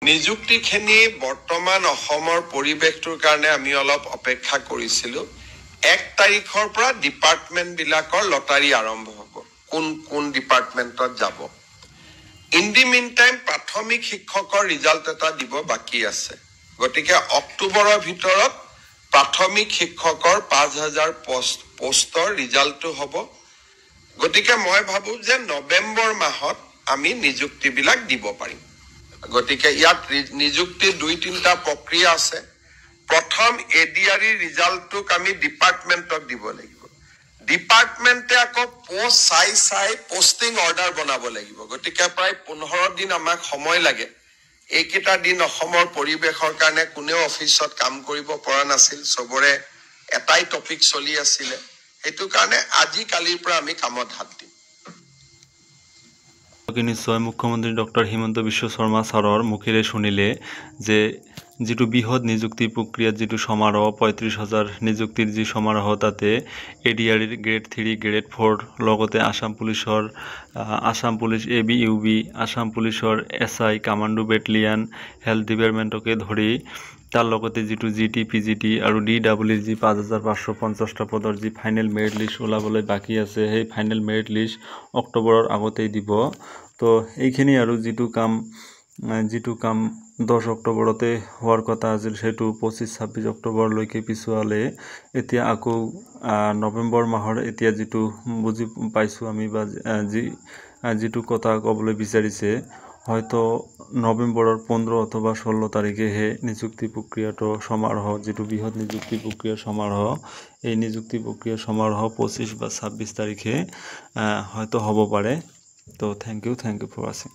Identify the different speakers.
Speaker 1: নিযুক্তিখিনি বৰ্তমান অসমৰ পৰিৱেশটোৰ কাৰণে আমি অলপ অপেক্ষা কৰিছিলোঁ 1 তাৰিখৰ পৰা ডিপাৰ্টমেণ্টবিলাকৰ লটাৰী আৰম্ভ হ'ব কোন ডিপাৰ্টমেণ্টত যাব ইন দি মিন টাইম প্ৰাথমিক শিক্ষকৰ ৰিজাল্ট এটা দিব বাকী আছে গতিকে অক্টোবৰৰ ভিতৰত প্ৰাথমিক শিক্ষকৰ 5000 পোষ্টৰ ৰিজাল্টটো হ'ব গতিকে মই ভাবো যে নৱেম্বৰ মাহত আমি নিযুক্তিবিলাক দিব পাৰিম গতিকে ইয়াত নিযুক্তি 2-3টা প্ৰক্ৰিয়া আছে প্ৰথম এডিআৰই ৰিজাল্টটোক আমি ডিপাৰ্টমেণ্টক দিব লাগিব ডিপাৰ্টমেণ্টে আকৌ পোষ্ট চাই পোষ্টিং অৰ্ডাৰ বনাব লাগিব গতিকে প্ৰায় 15 দিন আমাক সময় লাগে এইকেইটা দিন অসমৰ পৰিৱেশৰ কাৰণে কোনেও অফিচত কাম কৰিব পৰা নাছিল সবৰে এটাই টপিক চলি আছিল সেইটো কাৰণে আজি কালিৰ পৰা আমি কামত হাত দিম
Speaker 2: নিশ্চয় মুখ্যমন্ত্ৰী ডক্টৰ হিমন্ত বিশ্ব শৰ্মা ছাৰৰ মুখেৰে শুনিলে যে যেটো বৃহৎ নিযুক্তি প্ৰক্ৰিয়াত যেটো সমাৰোহ 35000 নিযুক্তিৰ যি সমাৰোহ তাতে এডিআৰইৰ গ্ৰেড 3 গ্ৰেড 4 লগতে আসাম পুলিশ এবিইউবি আসাম পুলিশৰ এসআই কমান্ডো বেটালিয়ন হেলথ ডিপাৰ্টমেণ্টকে ধৰি তাৰ লগতে যেটো জিটি পিজিটি আৰু ডিডব্লিউৰ যি 5550টা পদৰ যি ফাইনেল মেৰিট লিষ্ট ওলাবলৈ বাকি আছে সেই ফাইনেল মেৰিট লিষ্ট অক্টোবৰৰ আগতেই দিব তো এইখিনি আৰু যেটো কাম 10 অক্টোবৰতে হোৱাৰ কথা আছিল সেটো 25-26 অক্টোবৰলৈকে পিছুৱালে এতিয়া আকৌ নৱেম্বৰ মাহৰ এতিয়া যেটো বুজি পাইছো আমি বা যেটো কথা ক'বলৈ বিচাৰিছে হয়তো নৱেম্বৰৰ 15 অথবা 16 তাৰিখেহে নিযুক্তি প্ৰক্ৰিয়াটো সমাৰোহ যেটো বৃহৎ নিযুক্তি প্ৰক্ৰিয়াৰ সমাৰোহ এই নিযুক্তি প্ৰক্ৰিয়াৰ সমাৰোহ 25 বা 26 তাৰিখে হয়তো হ'ব পাৰে তো থ্যাংক ইউ ফৰ ওয়াচিং